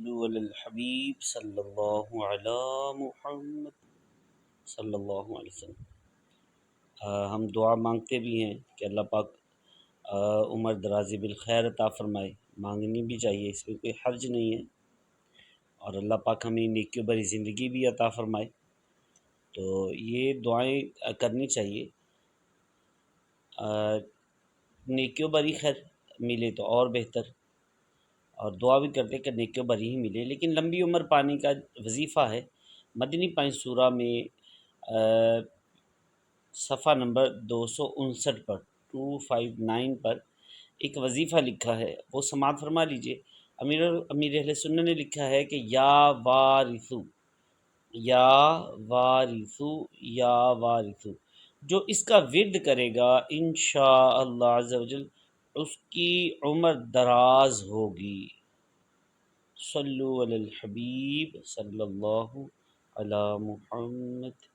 صلو علی الحبیب صلی اللہ علی محمد صلی اللہ علیہ وسلم۔ ہم دعا مانگتے بھی ہیں کہ اللہ پاک عمر درازی بالخیر عطا فرمائے، مانگنی بھی چاہیے، اس میں کوئی حرج نہیں ہے، اور اللہ پاک ہمیں نیکی بھری زندگی بھی عطا فرمائے۔ تو یہ دعائیں کرنی چاہیے، نیکیوں بری خیر ملے تو اور بہتر، اور دعا بھی کرتے کہ نیکیوں بری ہی ملے، لیکن لمبی عمر پانے کا وظیفہ ہے۔ مدنی پانچ سورہ میں صفحہ نمبر 259 پر 259 پر ایک وظیفہ لکھا ہے، وہ سماعت فرما لیجئے۔ امیر اہل سنت نے لکھا ہے کہ یا وارثو، یا وارثو، یا وارثو، جو اس کا ورد کرے گا انشاءاللہ عز و جل اس کی عمر دراز ہوگی۔ صلو علی الحبیب صلی اللہ علی محمد۔